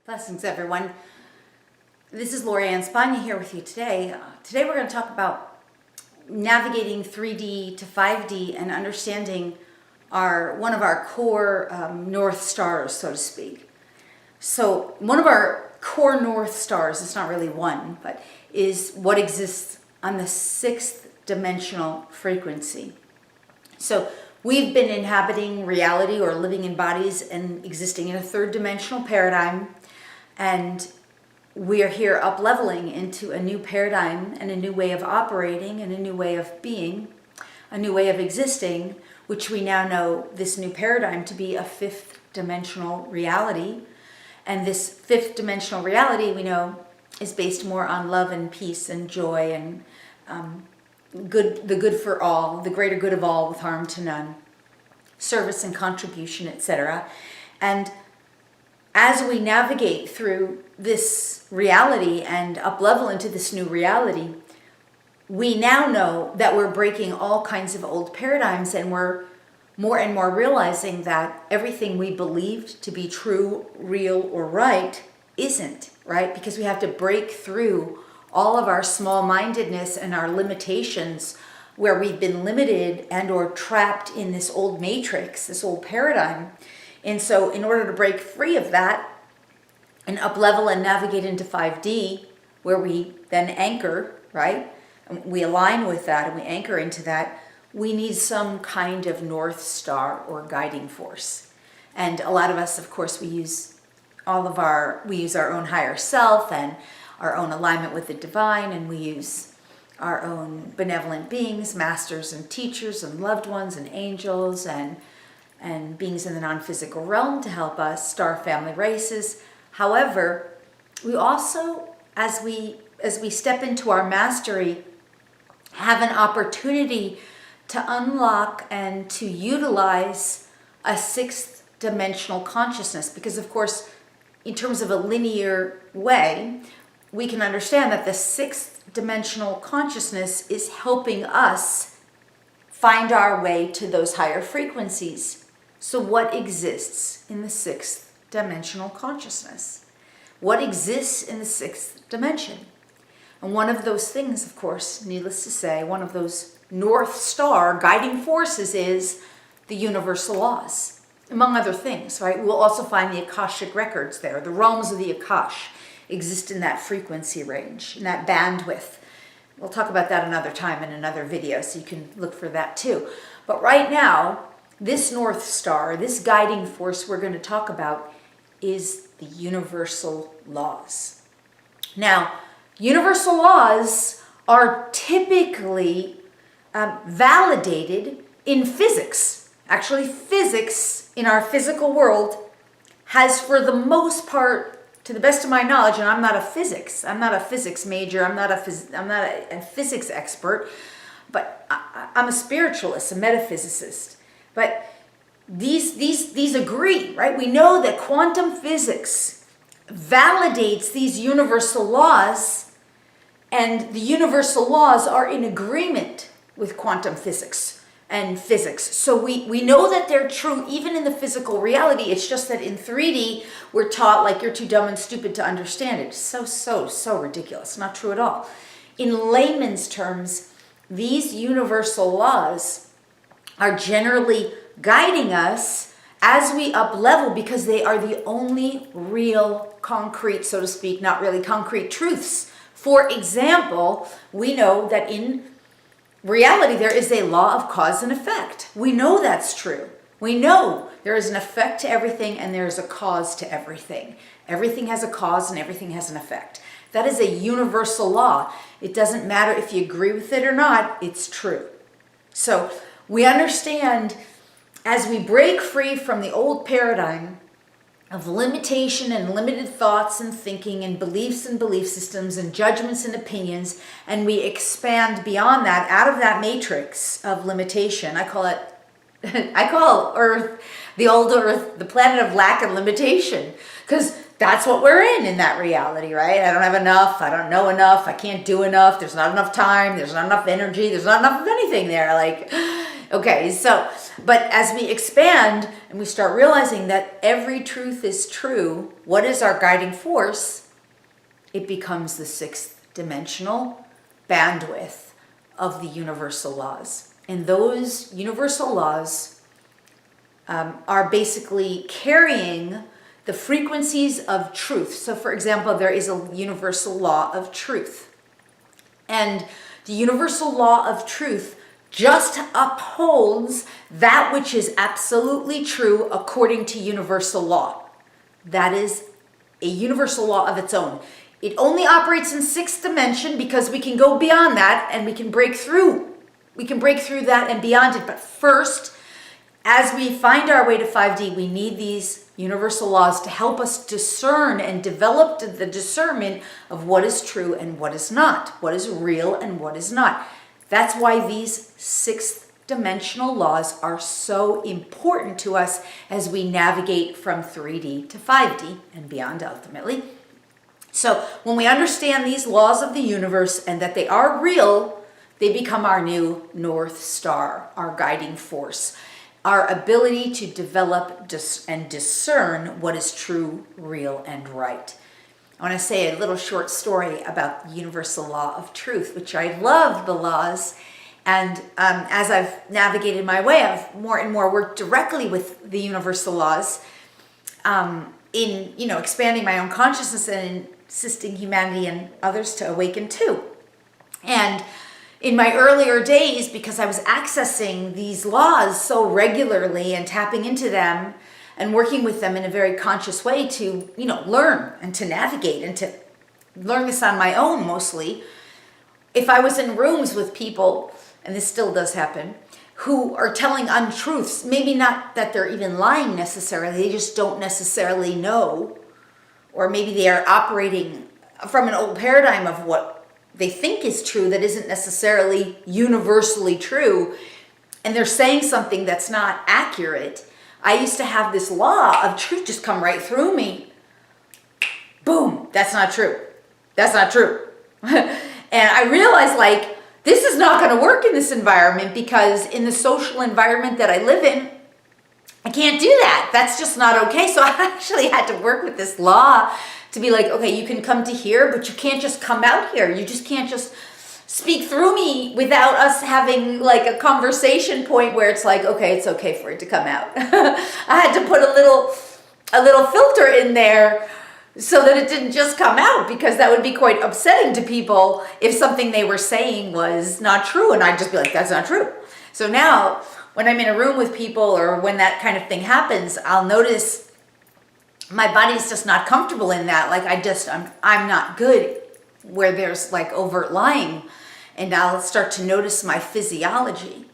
Blessings, everyone. This is Lori Ann Spagna here with you today. Today we're going to talk about navigating 3D to 5D and understanding one of our core North Stars, so to speak. So one of our core North Stars, it's not really one, but is what exists on the 6th dimensional frequency. So we've been inhabiting reality or living in bodies and existing in a 3rd dimensional paradigm. And we are here up leveling into a new paradigm and a new way of operating and a new way of being, a new way of existing, which we now know this new paradigm to be a 5th dimensional reality. And this 5th dimensional reality we know is based more on love and peace and joy and the good for all, the greater good of all with harm to none, service and contribution, etc. And as we navigate through this reality and up-level into this new reality, we now know that we're breaking all kinds of old paradigms, and we're more and more realizing that everything we believed to be true, real, or right isn't, right? Because we have to break through all of our small-mindedness and our limitations where we've been limited and or trapped in this old matrix, this old paradigm. And so in order to break free of that and up-level and navigate into 5D, where we then anchor, right? And we align with that and we anchor into that, we need some kind of North Star or guiding force. And a lot of us, of course, we use our own higher self and our own alignment with the divine, and we use our own benevolent beings, masters and teachers and loved ones and angels and beings in the non-physical realm to help us, star family races. However, we also, as we step into our mastery, have an opportunity to unlock and to utilize a 6th dimensional consciousness. Because of course, in terms of a linear way, we can understand that the 6th dimensional consciousness is helping us find our way to those higher frequencies. So what exists in the 6th dimensional consciousness? What exists in the 6th dimension? And one of those things, of course, needless to say, one of those North Star guiding forces is the universal laws, among other things, right? We'll also find the Akashic records there. The realms of the Akash exist in that frequency range, in that bandwidth. We'll talk about that another time in another video, so you can look for that too. But right now, this North Star, this guiding force we're going to talk about is the universal laws. Now, universal laws are typically validated in physics. Actually, physics in our physical world has, for the most part, to the best of my knowledge, and I'm not a physics major, I'm not a physics expert, but I'm a spiritualist, a metaphysicist. But these agree, right? We know that quantum physics validates these universal laws, and the universal laws are in agreement with quantum physics and physics. So we know that they're true even in the physical reality. It's just that in 3D, we're taught like you're too dumb and stupid to understand it. So ridiculous. Not true at all. In layman's terms, these universal laws are generally guiding us as we up level because they are the only real concrete, so to speak, not really concrete truths. For example, we know that in reality there is a law of cause and effect. We know that's true. We know there is an effect to everything and there is a cause to everything. Everything has a cause and everything has an effect. That is a universal law. It doesn't matter if you agree with it or not, it's true. So we understand as we break free from the old paradigm of limitation and limited thoughts and thinking and beliefs and belief systems and judgments and opinions, and we expand beyond that, out of that matrix of limitation. I call Earth, the old Earth, the planet of lack and limitation, because that's what we're in that reality, right? I don't have enough, I don't know enough, I can't do enough, there's not enough time, there's not enough energy, there's not enough of anything there. Like, okay, so, but as we expand and we start realizing that every truth is true, what is our guiding force? It becomes the sixth dimensional bandwidth of the universal laws. And those universal laws are basically carrying the frequencies of truth. So for example, there is a universal law of truth. And the universal law of truth just upholds that which is absolutely true according to universal law. That is a universal law of its own. It only operates in sixth dimension because we can go beyond that and we can break through. We can break through that and beyond it. But first, as we find our way to 5D, we need these universal laws to help us discern and develop the discernment of what is true and what is not, what is real and what is not. That's why these sixth dimensional laws are so important to us as we navigate from 3D to 5D and beyond ultimately. So when we understand these laws of the universe and that they are real, they become our new North Star, our guiding force, our ability to develop and discern what is true, real, and right. I want to say a little short story about the universal law of truth, which I love the laws. And as I've navigated my way, I've more and more worked directly with the universal laws in, expanding my own consciousness and assisting humanity and others to awaken too. And in my earlier days, because I was accessing these laws so regularly and tapping into them and working with them in a very conscious way to, learn and to navigate and to learn this on my own mostly, if I was in rooms with people, and this still does happen, who are telling untruths, maybe not that they're even lying necessarily, they just don't necessarily know, or maybe they are operating from an old paradigm of what they think is true that isn't necessarily universally true, and they're saying something that's not accurate. I used to have this law of truth just come right through me. Boom, that's not true. That's not true. And I realized, this is not going to work in this environment, because in the social environment that I live in, I can't do that. That's just not okay. So I actually had to work with this law to be like, okay, you can come to here, but you can't just come out here. You just can't just speak through me without us having a conversation point where it's like, okay, it's okay for it to come out. I had to put a little filter in there so that it didn't just come out, because that would be quite upsetting to people if something they were saying was not true, and I'd just be like, that's not true. So now when I'm in a room with people, or when that kind of thing happens, I'll notice my body's just not comfortable in that. I'm not good where there's overt lying. And I'll start to notice my physiology,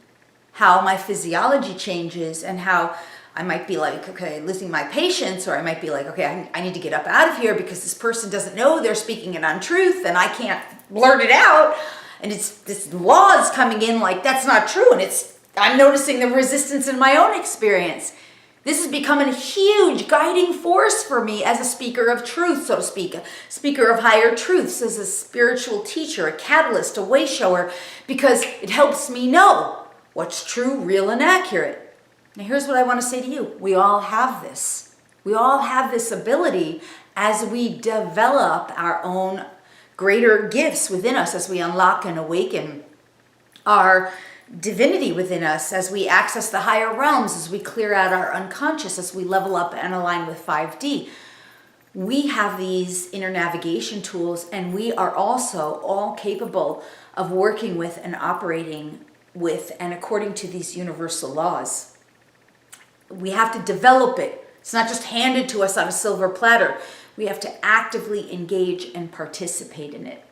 how my physiology changes, and how I might be losing my patience, or I might be I need to get up out of here because this person doesn't know they're speaking an untruth and I can't blurt it out. And it's this law is coming in that's not true. And I'm noticing the resistance in my own experience. This is becoming a huge guiding force for me as a speaker of truth, so to speak, a speaker of higher truths, as a spiritual teacher, a catalyst, a way shower, because it helps me know what's true, real, and accurate. Now here's what I want to say to you. We all have this. We all have this ability as we develop our own greater gifts within us, as we unlock and awaken our divinity within us, as we access the higher realms, as we clear out our unconscious, as we level up and align with 5D. We have these inner navigation tools, and we are also all capable of working with and operating with and according to these universal laws. We have to develop it. It's not just handed to us on a silver platter. We have to actively engage and participate in it.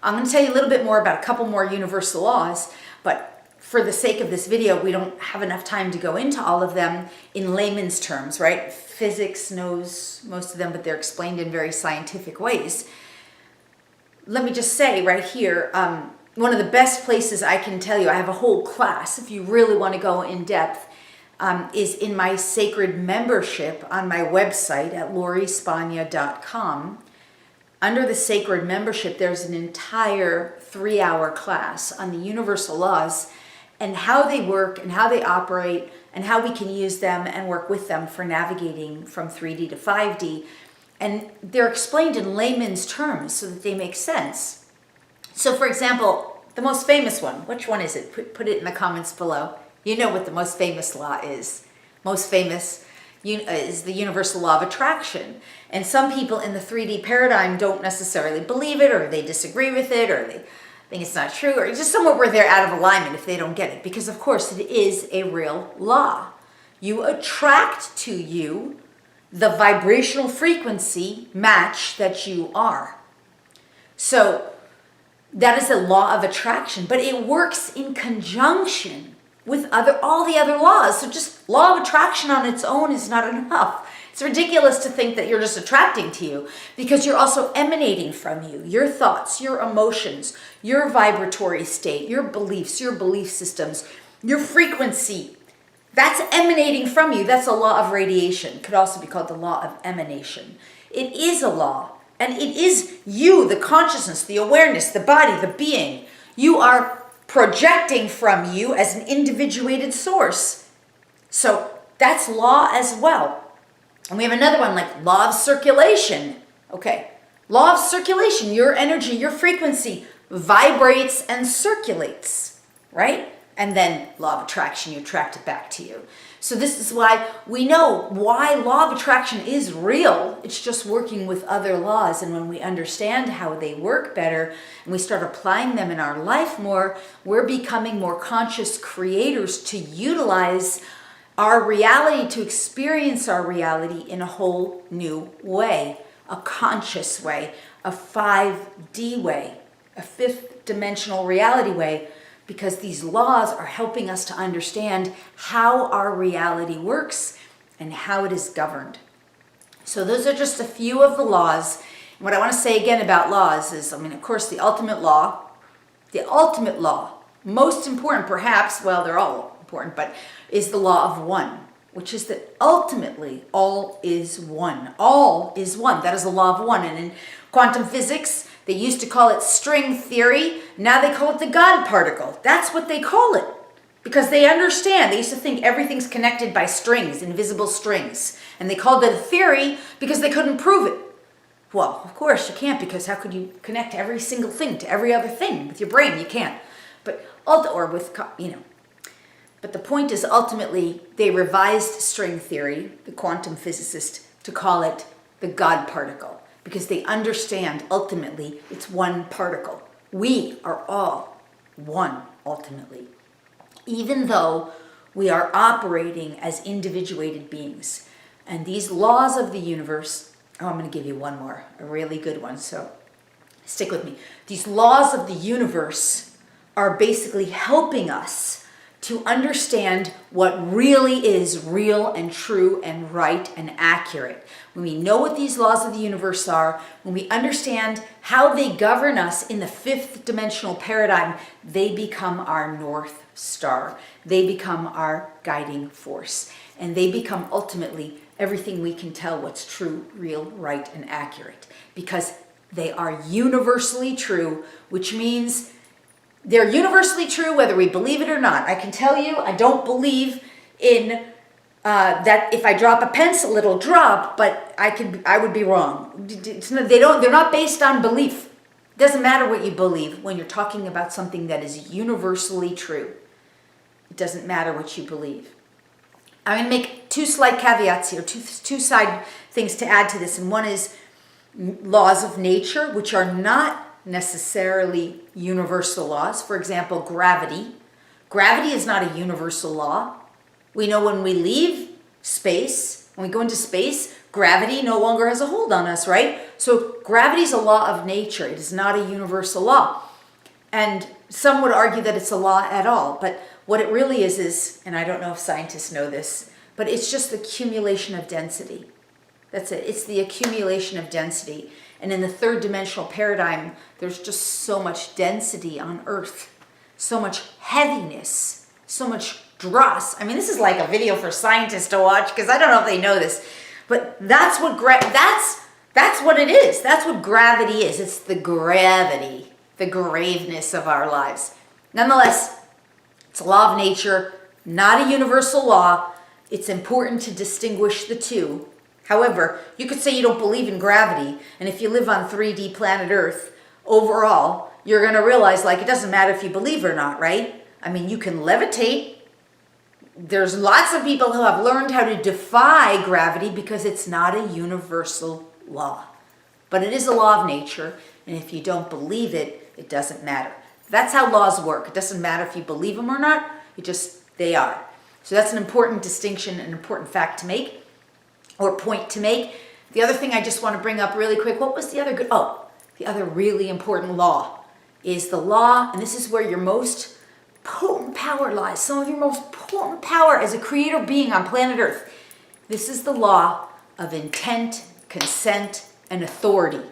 I'm going to tell you a little bit more about a couple more universal laws, but for the sake of this video, we don't have enough time to go into all of them in layman's terms, right? Physics knows most of them, but they're explained in very scientific ways. Let me just say right here, one of the best places I can tell you, I have a whole class if you really want to go in depth is in my sacred membership on my website at lauriespagna.com. Under the sacred membership, there's an entire 3-hour class on the universal laws and how they work and how they operate and how we can use them and work with them for navigating from 3D to 5D. And they're explained in layman's terms so that they make sense. So for example, the most famous one, which one is it? Put it in the comments below. You know what the most famous law is. Most famous is the universal law of attraction. And some people in the 3D paradigm don't necessarily believe it, or they disagree with it, or they think it's not true, or just somewhere where they're out of alignment if they don't get it. Because of course it is a real law. You attract to you the vibrational frequency match that you are. So that is a law of attraction, but it works in conjunction with all the other laws. So just law of attraction on its own is not enough. It's ridiculous to think that you're just attracting to you, because you're also emanating from you. Your thoughts, your emotions, your vibratory state, your beliefs, your belief systems, your frequency, that's emanating from you. That's a law of radiation. It could also be called the law of emanation. It is a law, and it is you, the consciousness, the awareness, the body, the being. You are projecting from you as an individuated source. So that's law as well. And we have another one like law of circulation. Okay, law of circulation, your energy, your frequency vibrates and circulates, right? And then law of attraction, you attract it back to you. So this is why we know why law of attraction is real. It's just working with other laws. And when we understand how they work better and we start applying them in our life more, we're becoming more conscious creators to utilize our reality, to experience our reality in a whole new way, a conscious way, a 5D way, a fifth dimensional reality way. Because these laws are helping us to understand how our reality works and how it is governed. So those are just a few of the laws. And what I want to say again about laws is, of course, the ultimate law, most important perhaps, well, they're all important, but is the law of one, which is that ultimately all is one. All is one. That is the law of one. And in quantum physics, they used to call it string theory. Now they call it the God particle. That's what they call it because they understand. They used to think everything's connected by strings, invisible strings. And they called it a theory because they couldn't prove it. Well, of course you can't, because how could you connect every single thing to every other thing? With your brain, you can't. But the point is, ultimately, they revised string theory, the quantum physicist, to call it the God particle. Because they understand, ultimately, it's one particle. We are all one, ultimately. Even though we are operating as individuated beings. And these laws of the universe, I'm going to give you one more, a really good one, so stick with me. These laws of the universe are basically helping us to understand what really is real and true and right and accurate. When we know what these laws of the universe are, when we understand how they govern us in the fifth dimensional paradigm, they become our North Star. They become our guiding force. And they become ultimately everything we can tell what's true, real, right, and accurate. Because they are universally true, which means they're universally true whether we believe it or not. I can tell you, I don't believe in that if I drop a pencil, it'll drop, but I would be wrong. They're not based on belief. It doesn't matter what you believe when you're talking about something that is universally true. It doesn't matter what you believe. I'm going to make two slight caveats here, two side things to add to this. And one is laws of nature, which are not necessarily universal laws. For example, gravity. Gravity is not a universal law. We know when we leave space, when we go into space, gravity no longer has a hold on us, right? So gravity is a law of nature. It is not a universal law. And some would argue that it's a law at all. But what it really is, and I don't know if scientists know this, but it's just the accumulation of density. That's it. It's the accumulation of density. And in the third dimensional paradigm, there's just so much density on Earth, so much heaviness, so much dross. I mean, this is like a video for scientists to watch because I don't know if they know this, but that's what that's what it is. That's what gravity is. It's the gravity, the graveness of our lives. Nonetheless, it's a law of nature, not a universal law. It's important to distinguish the two. However, you could say you don't believe in gravity, and if you live on 3D planet Earth, overall, you're going to realize, like, it doesn't matter if you believe or not, right? I mean, you can levitate. There's lots of people who have learned how to defy gravity because it's not a universal law. But it is a law of nature, and if you don't believe it, it doesn't matter. That's how laws work. It doesn't matter if you believe them or not. They are. So that's an important distinction, an important fact to make, or point to make. The other thing I just want to bring up really quick, what was the other the other really important law is the law, and this is where your most potent power lies, some of your most potent power as a creator being on planet Earth. This is the law of intent, consent, and authority.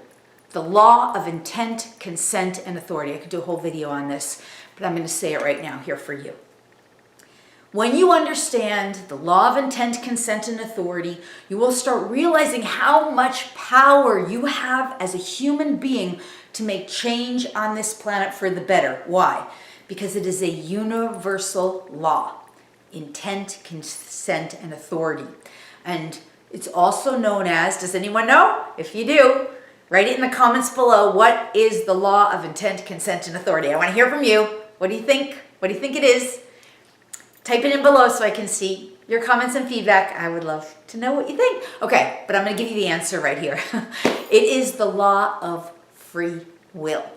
The law of intent, consent, and authority. I could do a whole video on this, but I'm going to say it right now here for you. When you understand the law of intent, consent, and authority, you will start realizing how much power you have as a human being to make change on this planet for the better. Why? Because it is a universal law. Intent, consent, and authority. And it's also known as, does anyone know? If you do, write it in the comments below. What is the law of intent, consent, and authority? I want to hear from you. What do you think? What do you think it is? Type it in below so I can see your comments and feedback. I would love to know what you think. Okay, but I'm going to give you the answer right here. It is the law of free will.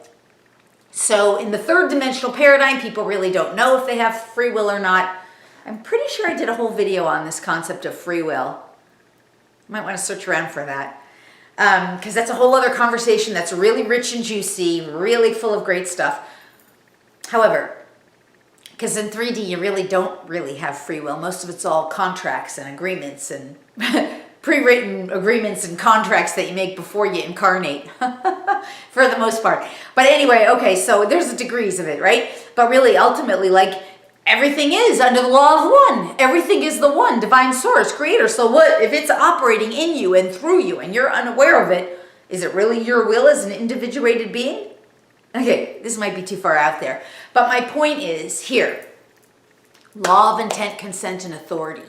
So in the third dimensional paradigm, people really don't know if they have free will or not. I'm pretty sure I did a whole video on this concept of free will. You might want to search around for that. Because that's a whole other conversation that's really rich and juicy, really full of great stuff. However, because in 3D, you really don't really have free will. Most of it's all contracts and agreements and pre-written agreements and contracts that you make before you incarnate, for the most part. But anyway, okay, so there's degrees of it, right? But really, ultimately, like, everything is under the law of one. Everything is the one, divine source, creator. So what, if it's operating in you and through you and you're unaware of it, is it really your will as an individuated being? Okay, this might be too far out there. But my point is here, law of intent, consent, and authority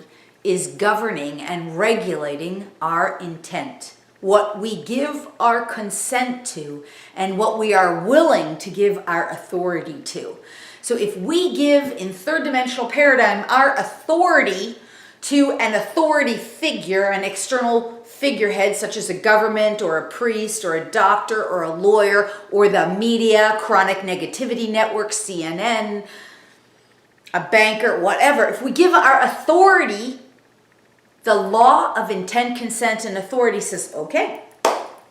is governing and regulating our intent. What we give our consent to and what we are willing to give our authority to. So if we give in third dimensional paradigm our authority to an authority figure, an external figurehead such as a government or a priest or a doctor or a lawyer or the media, chronic negativity network, CNN, a banker, whatever. If we give our authority, the law of intent, consent, and authority says, okay,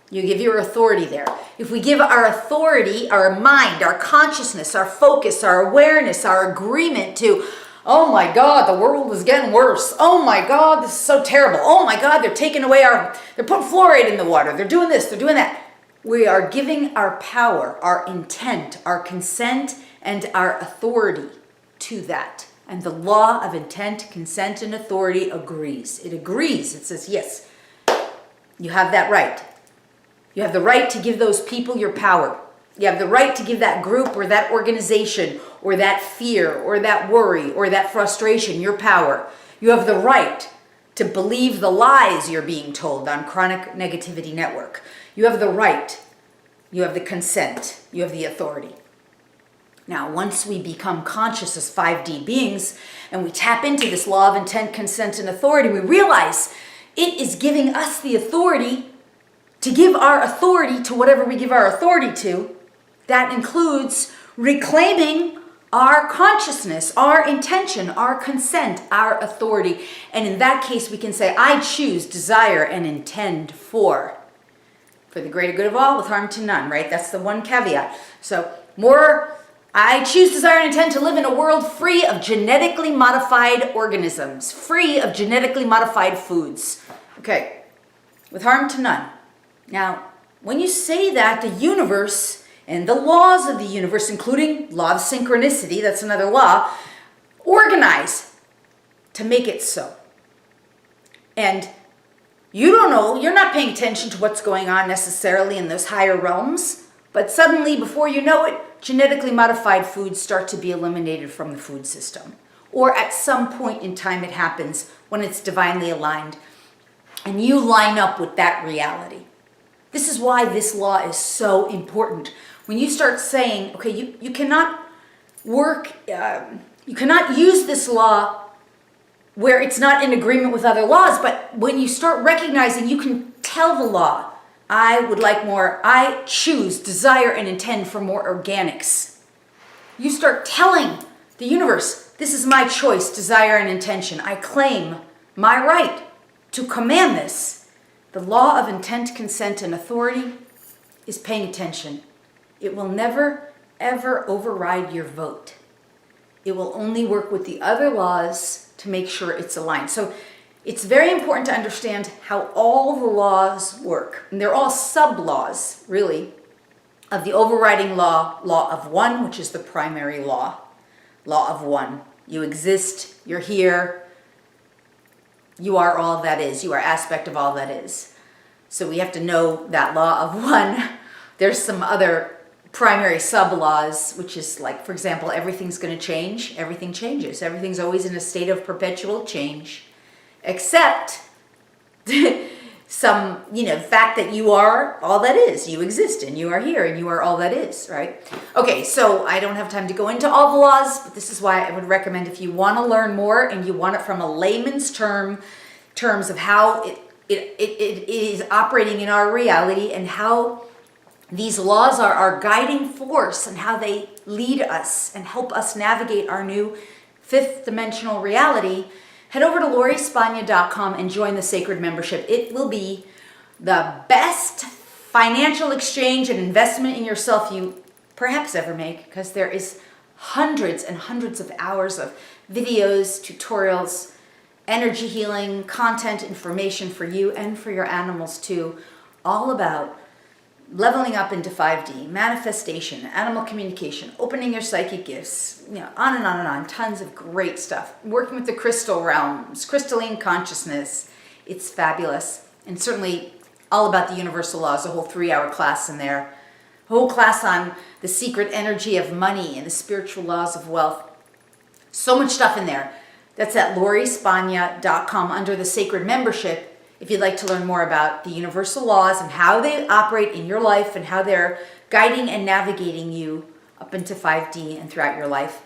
you give your authority there. If we give our authority, our mind, our consciousness, our focus, our awareness, our agreement to, oh my God, the world is getting worse. Oh my God, this is so terrible. Oh my God, they're taking away they're putting fluoride in the water. They're doing this, they're doing that. We are giving our power, our intent, our consent, and our authority to that. And the law of intent, consent, and authority agrees. It agrees. It says, yes, you have that right. You have the right to give those people your power. You have the right to give that group or that organization or that fear or that worry or that frustration your power. You have the right to believe the lies you're being told on chronic negativity network. You have the right. You have the consent. You have the authority. Now, once we become conscious as 5D beings and we tap into this law of intent, consent, and authority, we realize it is giving us the authority to give our authority to whatever we give our authority to. That includes reclaiming our consciousness, our intention, our consent, our authority. And in that case, we can say, I choose, desire, and intend for the greater good of all with harm to none, right? That's the one caveat. So I choose, desire, and intend to live in a world free of genetically modified organisms, free of genetically modified foods. Okay, with harm to none. Now, when you say that, the universe and the laws of the universe, including law of synchronicity, that's another law, organize to make it so. And you don't know, you're not paying attention to what's going on necessarily in those higher realms, but suddenly, before you know it, genetically modified foods start to be eliminated from the food system. Or at some point in time it happens when it's divinely aligned and you line up with that reality. This is why this law is so important. When you start saying, okay, you cannot you cannot use this law where it's not in agreement with other laws, but when you start recognizing, you can tell the law, I would like more, I choose, desire, and intend for more organics. You start telling the universe, this is my choice, desire, and intention. I claim my right to command this. The law of intent, consent, and authority is paying attention. It will never, ever override your vote. It will only work with the other laws to make sure it's aligned. So it's very important to understand how all the laws work. And they're all sub-laws, really, of the overriding law, law of one, which is the primary law, law of one. You exist, you're here, you are all that is, you are aspect of all that is. So we have to know that law of one. There's some other primary sub-laws, which is like, for example, everything's going to change. Everything changes. Everything's always in a state of perpetual change, except some, fact that you are all that is. You exist and you are here and you are all that is, right? Okay, so I don't have time to go into all the laws, but this is why I would recommend, if you want to learn more and you want it from a layman's terms of how it is operating in our reality and how these laws are our guiding force and how they lead us and help us navigate our new fifth dimensional reality, head over to lauriespagna.com and join the Sacred Membership. It will be the best financial exchange and investment in yourself you perhaps ever make, because there is hundreds and hundreds of hours of videos, tutorials, energy healing, content, information for you and for your animals too, all about leveling up into 5D, manifestation, animal communication, opening your psychic gifts, on and on and on. Tons of great stuff. Working with the crystal realms, crystalline consciousness. It's fabulous. And certainly all about the universal laws, a whole 3-hour class in there. A whole class on the secret energy of money and the spiritual laws of wealth. So much stuff in there. That's at lauriespagna.com under the Sacred Membership. If you'd like to learn more about the universal laws and how they operate in your life and how they're guiding and navigating you up into 5D and throughout your life,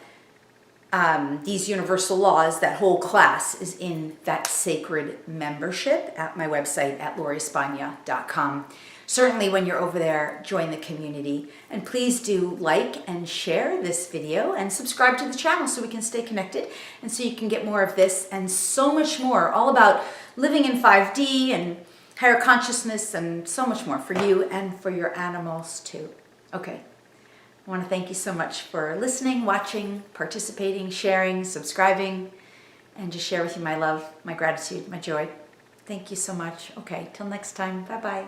these universal laws, that whole class is in that Sacred Membership at my website at lauriespagna.com. Certainly when you're over there, join the community. And please do like and share this video and subscribe to the channel so we can stay connected and so you can get more of this and so much more, all about living in 5D and higher consciousness and so much more for you and for your animals too. Okay, I want to thank you so much for listening, watching, participating, sharing, subscribing, and just share with you my love, my gratitude, my joy. Thank you so much. Okay, till next time, bye-bye.